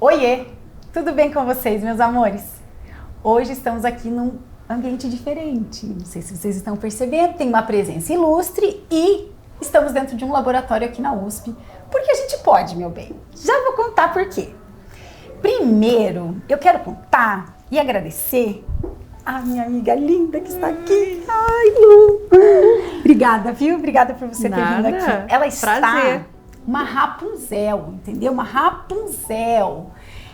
Oiê, tudo bem com vocês, meus amores? Hoje estamos aqui num ambiente diferente, não sei se vocês estão percebendo, tem uma presença ilustre e estamos dentro de um laboratório aqui na USP, porque a gente pode, meu bem. Já vou contar por quê. Primeiro, eu quero contar e agradecer a minha amiga linda que está aqui. Ai, Lu! Obrigada, viu? Obrigada por você ter vindo aqui. Ela está uma Rapunzel, entendeu? Uma Rapunzel.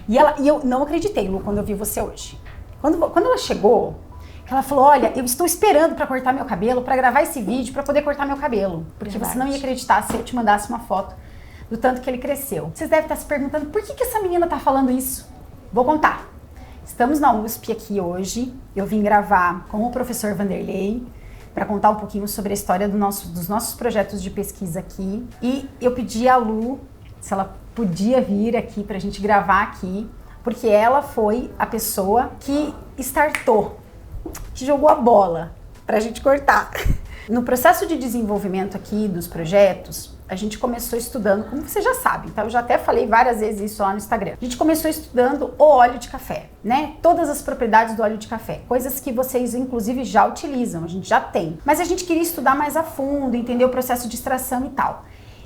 E eu não acreditei, Lu, quando eu vi você hoje. Quando ela chegou, ela falou, olha, eu estou esperando para cortar meu cabelo, para gravar esse vídeo, para poder cortar meu cabelo. Porque você não ia acreditar se eu te mandasse uma foto do tanto que ele cresceu. Vocês devem estar se perguntando, por que essa menina está falando isso? Vou contar. Estamos na USP aqui hoje, eu vim gravar com o professor Vanderlei para contar um pouquinho sobre a história dos nossos projetos de pesquisa aqui. E eu pedi a Lu se ela podia vir aqui para a gente gravar aqui, porque ela foi a pessoa que startou, que jogou a bola para a gente cortar. No processo de desenvolvimento aqui dos projetos, a gente começou estudando, como você já sabe, então eu já até falei várias vezes isso lá no Instagram. A gente começou estudando o óleo de café, né? Todas as propriedades do óleo de café, coisas que vocês inclusive já utilizam, a gente já tem. Mas a gente queria estudar mais a fundo, entender o processo de extração e tal.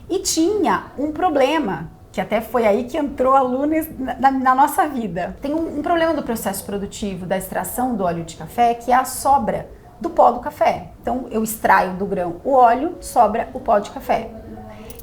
E tinha um problema, que até foi aí que entrou a Lu na nossa vida. Tem um problema do processo produtivo da extração do óleo de café, que é a sobra do pó do café. Então eu extraio do grão o óleo, sobra o pó de café.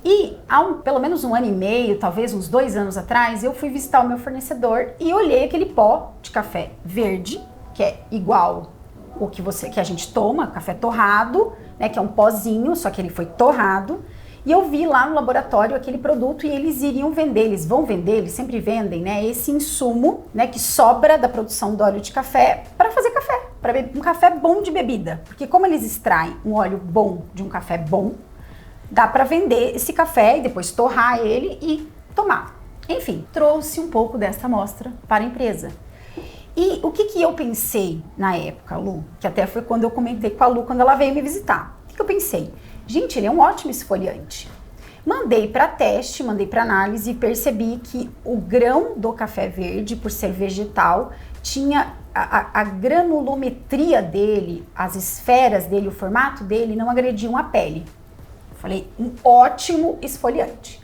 E há pelo menos um ano e meio, talvez uns 2 anos atrás, eu fui visitar o meu fornecedor e olhei aquele pó de café verde, que é igual o que a gente toma, café torrado, né, que é um pozinho, só que ele foi torrado. E eu vi lá no laboratório aquele produto e eles iriam vender, eles vão vender, eles sempre vendem, né, esse insumo, né, que sobra da produção do óleo de café para fazer café, para um café bom de bebida. Porque como eles extraem um óleo bom de um café bom, dá para vender esse café e depois torrar ele e tomar. Enfim, trouxe um pouco dessa amostra para a empresa. E o que eu pensei na época, Lu, que até foi quando eu comentei com a Lu quando ela veio me visitar. O que eu pensei? Gente, ele é um ótimo esfoliante. Mandei para teste, mandei para análise e percebi que o grão do café verde, por ser vegetal, tinha a granulometria dele, as esferas dele, o formato dele não agrediam a pele. Falei, um ótimo esfoliante.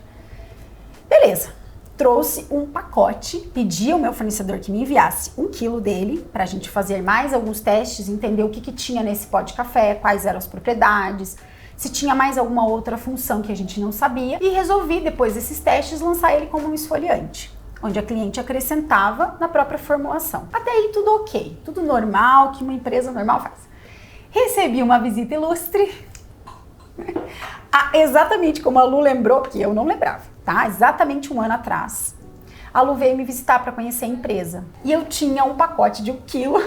Beleza, trouxe um pacote, pedi ao meu fornecedor que me enviasse 1 quilo dele, para a gente fazer mais alguns testes, entender o que tinha nesse pó de café, quais eram as propriedades, se tinha mais alguma outra função que a gente não sabia, e resolvi, depois desses testes, lançar ele como um esfoliante, onde a cliente acrescentava na própria formulação. Até aí tudo ok, tudo normal, que uma empresa normal faz. Recebi uma visita ilustre, exatamente como a Lu lembrou, porque eu não lembrava, tá? Exatamente 1 ano atrás, a Lu veio me visitar para conhecer a empresa. E eu tinha um pacote de 1 quilo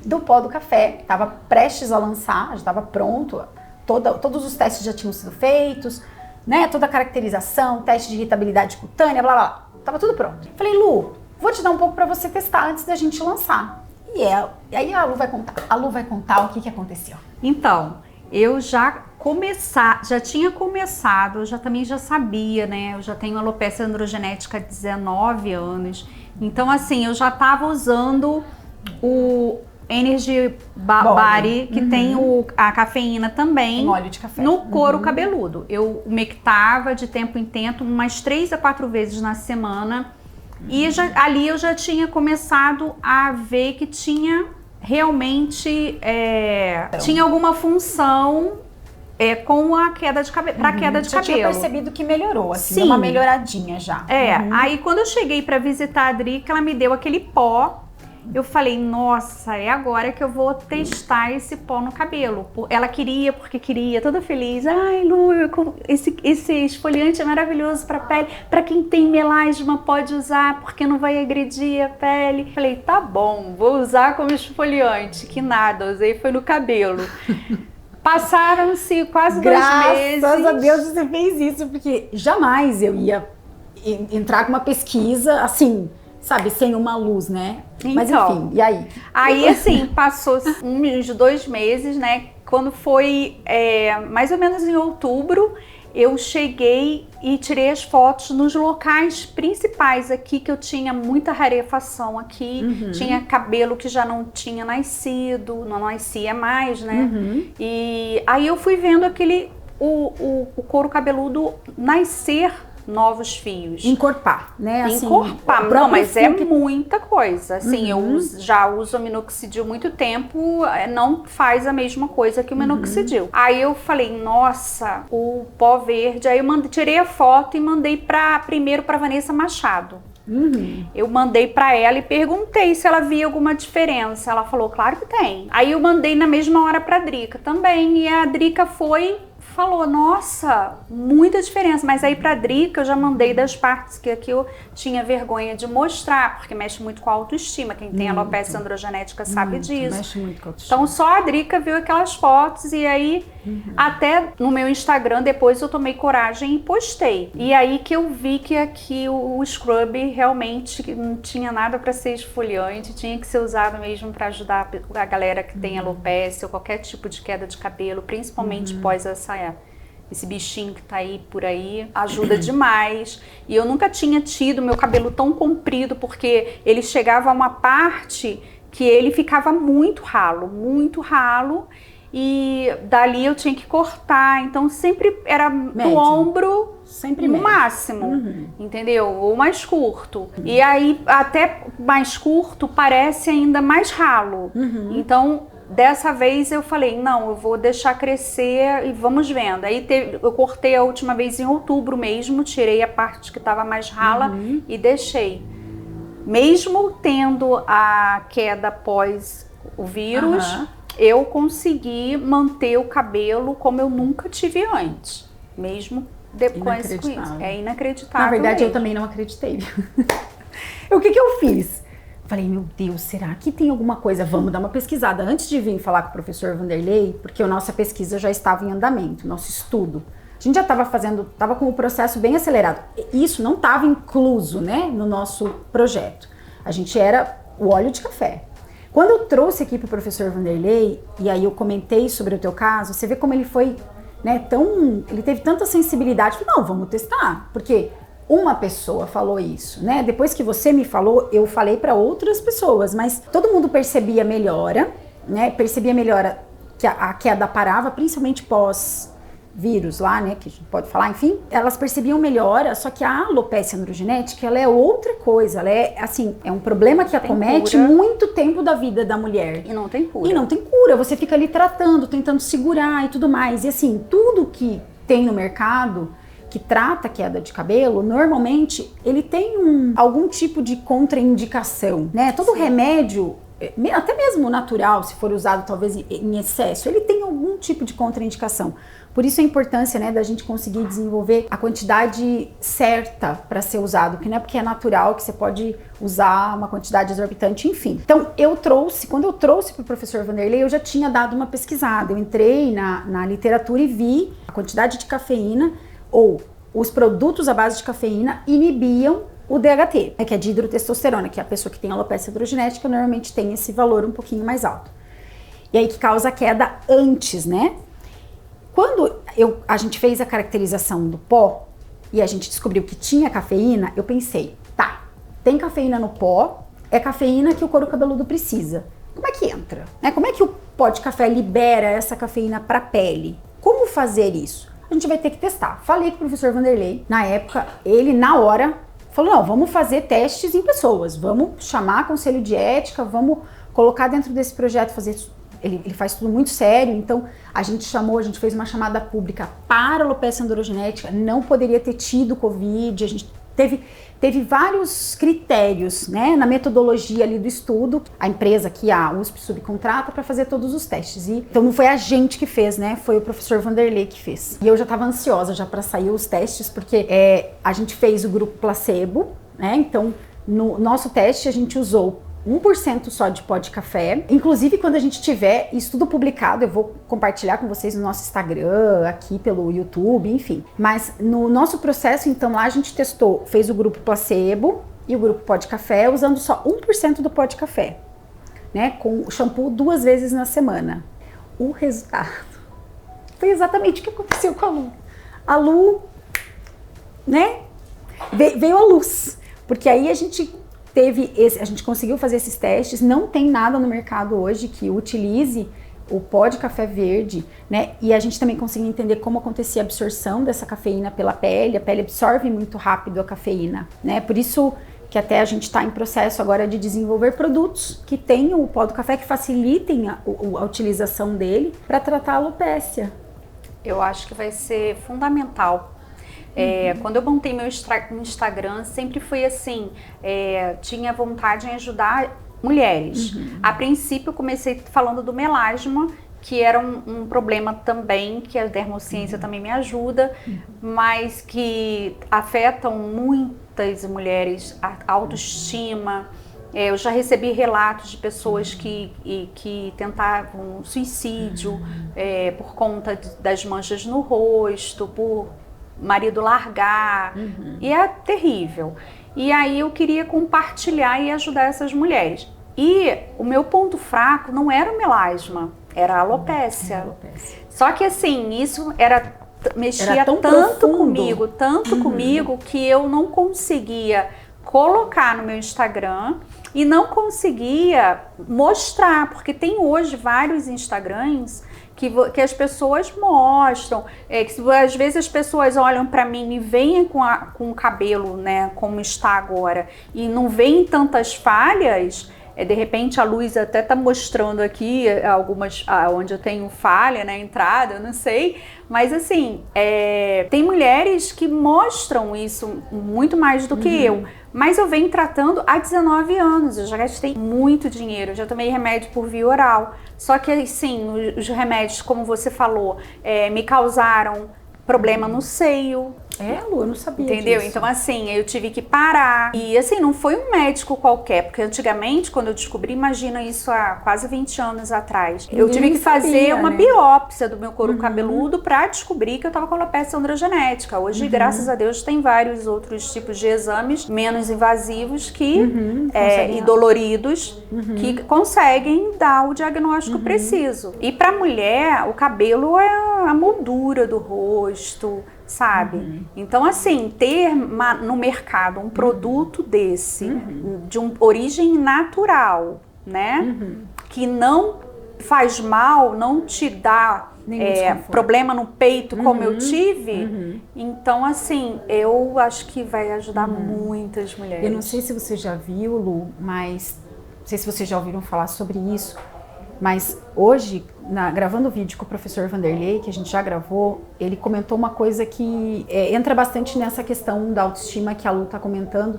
do pó do café, estava prestes a lançar, já estava pronto, todos os testes já tinham sido feitos, né? Toda a caracterização, teste de irritabilidade cutânea, blá blá blá, tava tudo pronto. Falei, Lu, vou te dar um pouco para você testar antes da gente lançar. E aí a Lu vai contar o que aconteceu. Então, eu já tinha começado, eu também já sabia, né? Eu já tenho alopecia androgenética há 19 anos. Então, assim, eu já estava usando o Energy Body, que tem a cafeína também, óleo de café, no couro cabeludo. Eu umectava de tempo em tempo, umas 3 a 4 vezes na semana. E ali eu já tinha começado a ver que tinha realmente tinha alguma função com a queda de cabelo, para queda de cabelo. Já tinha percebido que melhorou, assim, sim, uma melhoradinha já. Aí quando eu cheguei para visitar a Adri, que ela me deu aquele pó, eu falei, nossa, é agora que eu vou testar esse pó no cabelo. Ela queria, porque queria, toda feliz. Ai, Lu, esse esfoliante é maravilhoso para pele. Para quem tem melasma pode usar, porque não vai agredir a pele. Falei, tá bom, vou usar como esfoliante. Que nada, usei foi no cabelo. Passaram-se quase 2 meses. Graças a Deus você fez isso, porque jamais eu ia entrar com uma pesquisa assim, sabe, sem uma luz, né? Então, mas enfim, e aí? Aí, assim, passou uns 2 meses, né? Quando foi mais ou menos em outubro, eu cheguei e tirei as fotos nos locais principais aqui, que eu tinha muita rarefação aqui, tinha cabelo que já não tinha nascido, não nascia mais, né? E aí eu fui vendo o couro cabeludo nascer novos fios. Encorpar, né? Assim, Encorpar, não, mas é muita coisa. Assim, eu já uso o minoxidil há muito tempo, não faz a mesma coisa que o minoxidil. Aí eu falei, nossa, o pó verde. Aí eu tirei a foto e mandei primeiro para Vanessa Machado. Eu mandei para ela e perguntei se ela via alguma diferença. Ela falou, claro que tem. Aí eu mandei na mesma hora para a Drica também, e a Drica falou, nossa, muita diferença. Mas aí pra Drica eu já mandei das partes que aqui eu tinha vergonha de mostrar, porque mexe muito com a autoestima. Quem tem alopecia androgenética sabe disso. Mexe muito com a autoestima. Então só a Drica viu aquelas fotos, e aí até no meu Instagram depois eu tomei coragem e postei. E aí que eu vi que aqui o scrub realmente não tinha nada para ser esfoliante, tinha que ser usado mesmo para ajudar a galera que tem alopecia ou qualquer tipo de queda de cabelo, principalmente pós esse bichinho que tá aí por aí, ajuda demais. E eu nunca tinha tido meu cabelo tão comprido, porque ele chegava a uma parte que ele ficava muito ralo, e dali eu tinha que cortar, então sempre era do ombro sempre no máximo, entendeu? Ou mais curto. E aí até mais curto parece ainda mais ralo. Então dessa vez eu falei, não, eu vou deixar crescer e vamos vendo. Aí eu cortei a última vez em outubro mesmo, tirei a parte que estava mais rala e deixei. Mesmo tendo a queda após o vírus, eu consegui manter o cabelo como eu nunca tive antes. Mesmo depois com isso. É inacreditável. Na verdade, mesmo. eu também não acreditei. O que eu fiz? Falei, meu Deus, será que tem alguma coisa? Vamos dar uma pesquisada. Antes de vir falar com o professor Vanderlei, porque a nossa pesquisa já estava em andamento, nosso estudo. A gente já estava com o processo bem acelerado. Isso não estava incluso, né, no nosso projeto. A gente era o óleo de café. Quando eu trouxe aqui para o professor Vanderlei, e aí eu comentei sobre o teu caso, você vê como ele foi, né, ele teve tanta sensibilidade. Falei, não, vamos testar, porque uma pessoa falou isso, né? Depois que você me falou, eu falei para outras pessoas, mas todo mundo percebia melhora, né? Percebia melhora que a queda parava, principalmente pós-vírus lá, né? Que a gente pode falar, enfim. Elas percebiam melhora, só que a alopecia androgenética, ela é outra coisa. Ela é, assim, é um problema que acomete muito tempo da vida da mulher. E não tem cura. E não tem cura. Você fica ali tratando, tentando segurar e tudo mais. E assim, tudo que tem no mercado que trata a queda de cabelo, normalmente ele tem algum tipo de contraindicação, né? Todo remédio, até mesmo natural, se for usado talvez em excesso, ele tem algum tipo de contraindicação. Por isso a importância, né, da gente conseguir desenvolver a quantidade certa para ser usado, que não é porque é natural que você pode usar uma quantidade exorbitante, enfim. Então quando eu trouxe para o professor Vanderlei, eu já tinha dado uma pesquisada, eu entrei na literatura e vi a quantidade de cafeína, ou os produtos à base de cafeína inibiam o DHT, que é dihidrotestosterona, que é a pessoa que tem alopecia androgenética normalmente tem esse valor um pouquinho mais alto. E aí que causa a queda antes, né? Quando a gente fez a caracterização do pó e a gente descobriu que tinha cafeína, eu pensei, tá, tem cafeína no pó, é cafeína que o couro cabeludo precisa. Como é que entra? Como é que o pó de café libera essa cafeína para a pele? Como fazer isso? A gente vai ter que testar. Falei com o professor Vanderlei, na época, ele na hora falou, não, vamos fazer testes em pessoas, vamos chamar conselho de ética, vamos colocar dentro desse projeto, fazer, ele faz tudo muito sério, então a gente fez uma chamada pública para alopecia androgenética, não poderia ter tido Covid, a gente teve vários critérios, né, na metodologia ali do estudo. A empresa que a USP subcontrata para fazer todos os testes. Então não foi a gente que fez, né, foi o professor Vanderlei que fez. E eu já estava ansiosa já para sair os testes, porque a gente fez o grupo placebo, né, então no nosso teste a gente usou 1% só de pó de café. Inclusive, quando a gente tiver isso tudo publicado, eu vou compartilhar com vocês no nosso Instagram, aqui pelo YouTube, enfim. Mas no nosso processo, então, lá a gente fez o grupo placebo e o grupo pó de café, usando só 1% do pó de café, né? Com o shampoo 2 vezes na semana. O resultado foi exatamente o que aconteceu com a Lu. a Lu, né, veio à luz. Porque aí a gente conseguiu fazer esses testes, não tem nada no mercado hoje que utilize o pó de café verde, né? E a gente também conseguiu entender como acontecia a absorção dessa cafeína pela pele. A pele absorve muito rápido a cafeína, né? Por isso que até a gente está em processo agora de desenvolver produtos que tenham o pó do café, que facilitem a utilização dele para tratar a alopécia. Eu acho que vai ser fundamental. Quando eu montei meu Instagram, sempre foi assim, tinha vontade em ajudar mulheres. A princípio, eu comecei falando do melasma, que era um problema também, que a dermociência também me ajuda, mas que afetam muitas mulheres, a autoestima. Eu já recebi relatos de pessoas que tentavam suicídio por conta das manchas no rosto, por marido largar, e é terrível. E aí eu queria compartilhar e ajudar essas mulheres. E o meu ponto fraco não era o melasma, era a alopécia. Só que assim, isso mexia tanto comigo, que eu não conseguia colocar no meu Instagram e não conseguia mostrar, porque tem hoje vários Instagrams que as pessoas mostram, que às vezes as pessoas olham para mim e veem com o cabelo, né, como está agora, e não veem tantas falhas. De repente a luz até tá mostrando aqui algumas onde eu tenho falha na entrada, eu não sei, mas assim, tem mulheres que mostram isso muito mais do que eu. Mas eu venho tratando há 19 anos, eu já gastei muito dinheiro, eu já tomei remédio por via oral. Só que assim, os remédios, como você falou, me causaram problema no seio. Lu, eu não sabia Entendeu? disso. Então assim, eu tive que parar. E assim, não foi um médico qualquer, porque antigamente, quando eu descobri, imagina isso há quase 20 anos atrás, eu tive que fazer uma biópsia do meu couro cabeludo para descobrir que eu tava com alopecia androgenética. Hoje, graças a Deus, tem vários outros tipos de exames menos invasivos e doloridos que conseguem dar o diagnóstico preciso. E para mulher, o cabelo é a moldura do rosto, sabe? Então, assim, ter no mercado um produto desse, de origem natural, né? Que não faz mal, não te dá problema no peito como eu tive. Então, assim, eu acho que vai ajudar muitas mulheres. Eu não sei se você já viu, Lu, mas não sei se vocês já ouviram falar sobre isso. Mas hoje, gravando o vídeo com o professor Vanderlei, que a gente já gravou, ele comentou uma coisa que entra bastante nessa questão da autoestima que a Lu está comentando,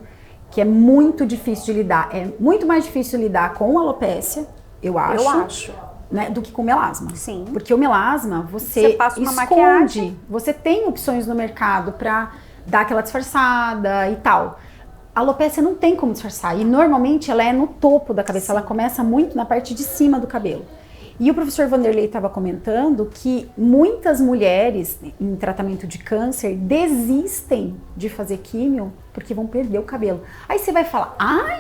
que é muito difícil de lidar. É muito mais difícil lidar com a alopécia, eu acho. Né, do que com o melasma. Sim. Porque o melasma, você passa uma esconde, maquiagem. Você tem opções no mercado para dar aquela disfarçada e tal. A alopécia não tem como disfarçar, e normalmente ela é no topo da cabeça, ela começa muito na parte de cima do cabelo. E o professor Vanderlei estava comentando que muitas mulheres em tratamento de câncer desistem de fazer químio porque vão perder o cabelo. Aí você vai falar,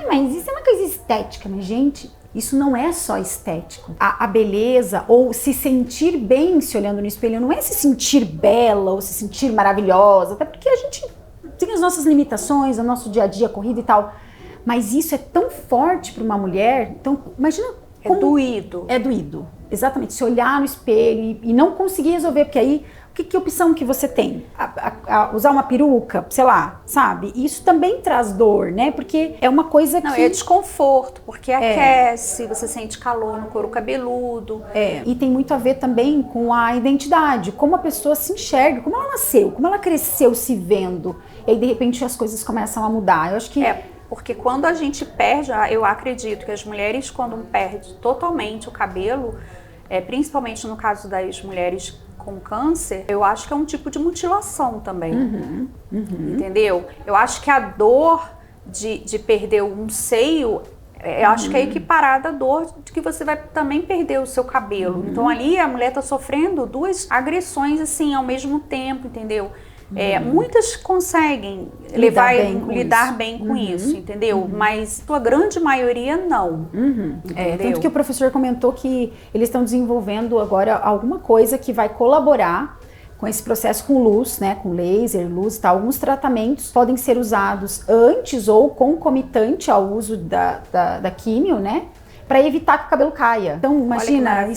mas isso é uma coisa estética. Mas gente, isso não é só estético. A beleza ou se sentir bem se olhando no espelho não é se sentir bela ou se sentir maravilhosa, até porque a gente tem as nossas limitações, o nosso dia a dia, corrida e tal. Mas isso é tão forte para uma mulher. Então, imagina como... É doído. Exatamente. Se olhar no espelho e não conseguir resolver, porque aí, que opção que você tem? Usar uma peruca, sei lá, sabe? Isso também traz dor, né? Porque é uma coisa que... Não, é desconforto, porque aquece, você sente calor no couro cabeludo. E tem muito a ver também com a identidade, como a pessoa se enxerga, como ela nasceu, como ela cresceu se vendo. E aí, de repente, as coisas começam a mudar. Eu acho que... Porque quando a gente perde, eu acredito que as mulheres, quando perdem totalmente o cabelo, principalmente no caso das mulheres com câncer, eu acho que é um tipo de mutilação também, entendeu? Eu acho que a dor de perder um seio, eu acho que é equiparada à dor de que você vai também perder o seu cabelo. Então ali a mulher tá sofrendo duas agressões assim ao mesmo tempo, entendeu? Muitas conseguem lidar bem com isso, entendeu? Mas a grande maioria não. Tanto que o professor comentou que eles estão desenvolvendo agora alguma coisa que vai colaborar com esse processo com luz, né, com laser, luz e tal. Alguns tratamentos podem ser usados antes ou concomitante ao uso da químio, né, para evitar que o cabelo caia. Então, imagina,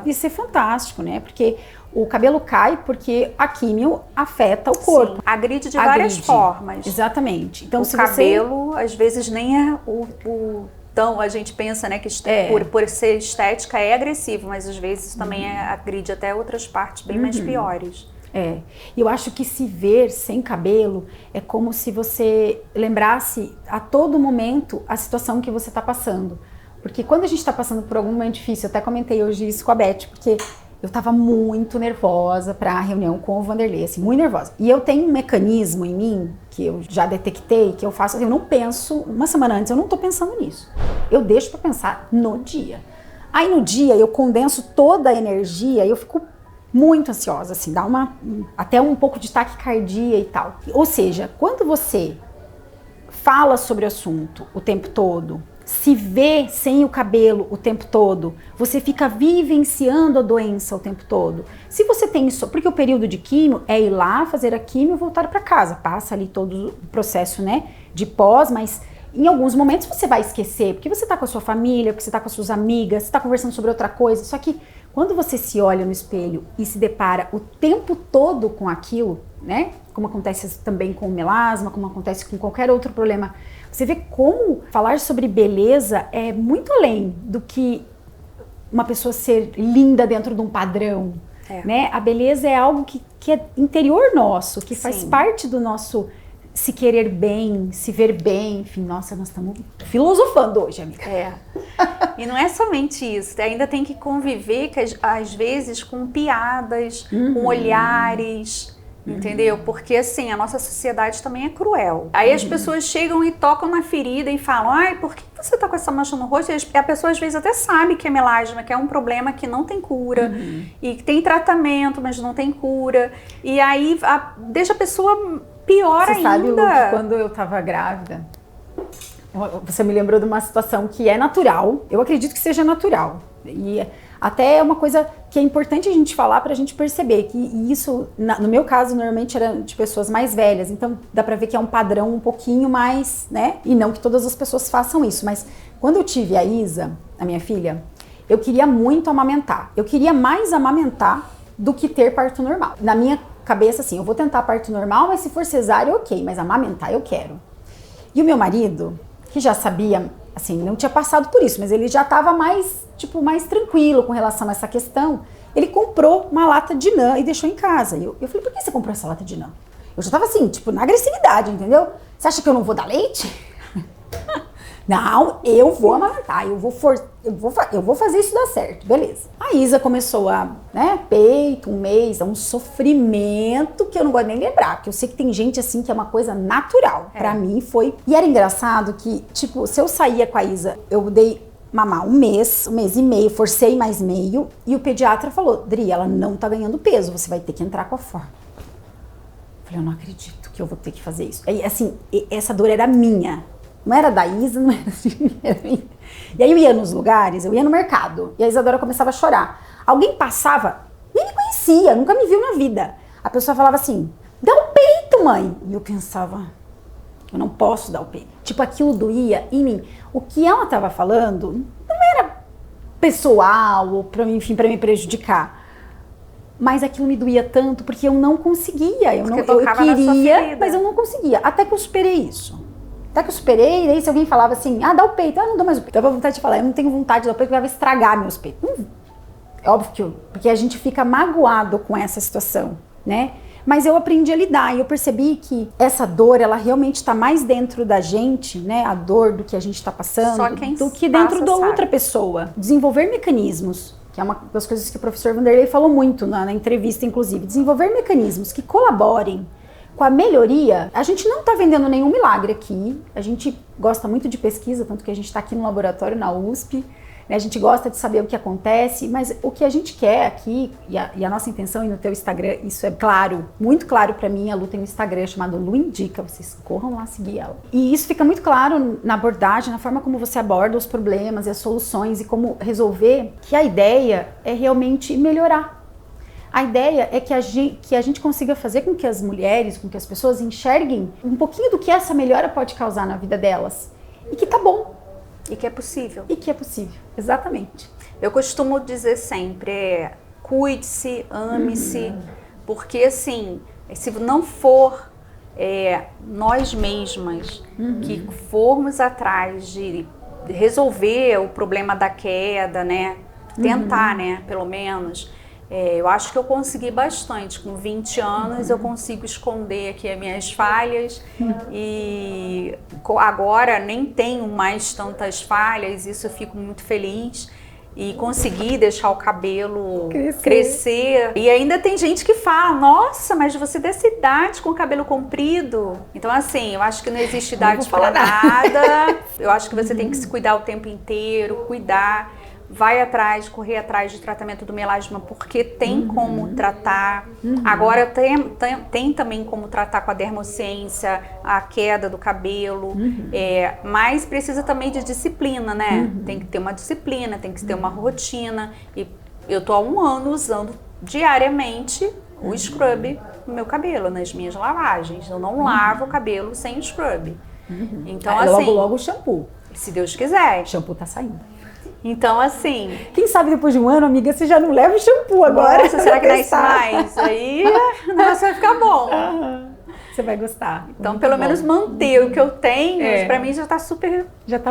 isso é fantástico, né, porque o cabelo cai porque a químio afeta o corpo. Sim, agride de várias formas. Exatamente. Então, o cabelo, às vezes, nem é então, a gente pensa, né, que por ser estética é agressivo, mas às vezes também agride até outras partes bem mais piores. E eu acho que se ver sem cabelo é como se você lembrasse a todo momento a situação que você está passando. Porque quando a gente está passando por algum momento difícil, eu até comentei hoje isso com a Beth, porque eu tava muito nervosa para a reunião com o Vanderlei, assim, muito nervosa. E eu tenho um mecanismo em mim, que eu já detectei, que eu faço assim, eu não penso, uma semana antes eu não tô pensando nisso. Eu deixo para pensar no dia. Aí no dia eu condenso toda a energia e eu fico muito ansiosa, assim, dá até um pouco de taquicardia e tal. Ou seja, quando você fala sobre o assunto o tempo todo, se vê sem o cabelo o tempo todo, você fica vivenciando a doença o tempo todo. Se você tem isso, porque o período de químio é ir lá, fazer a químio e voltar para casa. Passa ali todo o processo, né, de pós, mas em alguns momentos você vai esquecer, porque você tá com a sua família, porque você tá com as suas amigas, você tá conversando sobre outra coisa. Só que quando você se olha no espelho e se depara o tempo todo com aquilo, né, como acontece também com o melasma, como acontece com qualquer outro problema, você vê como falar sobre beleza é muito além do que uma pessoa ser linda dentro de um padrão, né? A beleza é algo que é interior nosso, que faz parte do nosso se querer bem, se ver bem, enfim, nossa, nós estamos filosofando hoje, amiga. E não é somente isso, ainda tem que conviver, às vezes, com piadas, com olhares, entendeu? Porque assim, a nossa sociedade também é cruel. Aí as pessoas chegam e tocam na ferida e falam, ai, por que você tá com essa mancha no rosto? E a pessoa às vezes até sabe que é melasma, que é um problema que não tem cura, e que tem tratamento, mas não tem cura. E aí deixa a pessoa pior ainda. Você sabe, Lu, quando eu tava grávida, você me lembrou de uma situação que é natural, eu acredito que seja natural. E até é uma coisa que é importante a gente falar pra gente perceber que isso, no meu caso, normalmente era de pessoas mais velhas, então dá pra ver que é um padrão um pouquinho mais, né? E não que todas as pessoas façam isso, mas quando eu tive a Isa, a minha filha, eu queria muito amamentar. Eu queria mais amamentar do que ter parto normal. Na minha cabeça, assim, eu vou tentar parto normal, mas se for cesárea, ok, mas amamentar eu quero. E o meu marido, que já sabia, assim, não tinha passado por isso, mas ele já estava mais tranquilo com relação a essa questão. Ele comprou uma lata de NAN e deixou em casa. Eu falei, por que você comprou essa lata de NAN? Eu já tava assim, na agressividade, entendeu? Você acha que eu não vou dar leite? Não, eu vou amamentar, eu vou fazer isso dar certo, beleza. A Isa começou peito, um mês, é um sofrimento que eu não gosto nem de lembrar, porque eu sei que tem gente assim que é uma coisa natural. Pra mim foi. E era engraçado que, se eu saía com a Isa, eu dei mamar um mês e meio, forcei mais meio, e o pediatra falou, Dri, ela não tá ganhando peso, você vai ter que entrar com a forma. Eu falei, eu não acredito que eu vou ter que fazer isso. E, assim, essa dor era minha. Não era da Isa, não era de mim, era minha. E aí eu ia nos lugares, eu ia no mercado, e a Isadora começava a chorar. Alguém passava, nem me conhecia, nunca me viu na vida. A pessoa falava assim, dá o peito, mãe. E eu pensava, eu não posso dar o peito. Aquilo doía em mim. O que ela estava falando não era pessoal, ou pra me prejudicar. Mas aquilo me doía tanto, porque eu não conseguia. Eu queria, mas eu não conseguia. Até que eu superei isso. Até que eu superei, e aí se alguém falava assim, dá o peito, não dou mais o peito. Eu dava vontade de falar, eu não tenho vontade de dar o peito, porque vai estragar meus peitos. É óbvio porque a gente fica magoado com essa situação, né? Mas eu aprendi a lidar e eu percebi que essa dor, ela realmente está mais dentro da gente, né? A dor do que a gente está passando, do que dentro da outra pessoa. Desenvolver mecanismos, que é uma das coisas que o professor Vanderlei falou muito na entrevista, inclusive. Desenvolver mecanismos que colaborem com a melhoria. A gente não está vendendo nenhum milagre aqui, a gente gosta muito de pesquisa, tanto que a gente está aqui no laboratório na USP, né? A gente gosta de saber o que acontece, mas o que a gente quer aqui, e a nossa intenção, e no teu Instagram, isso é claro, muito claro para mim, a Lu tem um Instagram chamado Lu Indica, vocês corram lá seguir ela. E isso fica muito claro na abordagem, na forma como você aborda os problemas e as soluções e como resolver, que a ideia é realmente melhorar. A ideia é que a gente consiga fazer com que as mulheres, com que as pessoas enxerguem um pouquinho do que essa melhora pode causar na vida delas. E que tá bom. E que é possível. E que é possível, exatamente. Eu costumo dizer sempre, cuide-se, ame-se, porque assim, se não for nós mesmas que formos atrás de resolver o problema da queda, né? Tentar, né? Pelo menos. Eu acho que eu consegui bastante. Com 20 anos eu consigo esconder aqui as minhas falhas e agora nem tenho mais tantas falhas, isso eu fico muito feliz. E consegui deixar o cabelo crescer. E ainda tem gente que fala, nossa, mas você dessa idade com o cabelo comprido. Então assim, eu acho que não existe idade para nada. Eu acho que você tem que se cuidar o tempo inteiro, cuidar. Vai atrás, correr atrás de tratamento do melasma, porque tem como tratar. Agora tem também como tratar com a dermociência, a queda do cabelo, mas precisa também de disciplina, né? Tem que ter uma disciplina, tem que ter uma rotina. E eu tô há 1 ano usando diariamente o scrub no meu cabelo, nas minhas lavagens. Eu não lavo o cabelo sem o scrub. Então, assim, logo o shampoo. Se Deus quiser. O shampoo tá saindo. Então, assim... Quem sabe depois de 1 ano, amiga, você já não leva o shampoo agora? Nossa, será que nasce mais? Aí o negócio vai ficar bom. Você vai gostar. Então, muito pelo bom. menos manter o que eu tenho, pra mim já tá super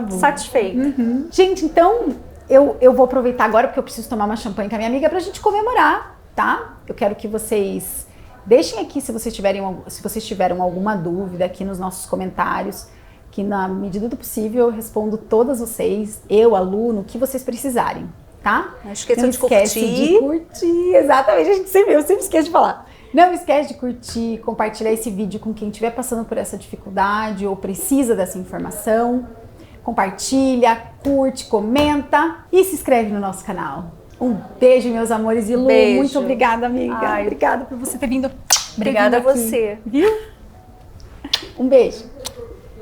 bom. satisfeito. Gente, então, eu vou aproveitar agora, porque eu preciso tomar uma champanhe com a minha amiga pra gente comemorar, tá? Eu quero que vocês deixem aqui, se vocês tiveram alguma dúvida aqui nos nossos comentários, que na medida do possível eu respondo todas vocês, a Lu, no que vocês precisarem, tá? Não esqueça de curtir. Exatamente, eu sempre esqueço de falar. Não esquece de curtir, compartilhar esse vídeo com quem estiver passando por essa dificuldade ou precisa dessa informação. Compartilha, curte, comenta e se inscreve no nosso canal. Um beijo, meus amores, e Lu, muito obrigada, amiga. Obrigada por você ter vindo. Obrigada a você. Viu? Um beijo.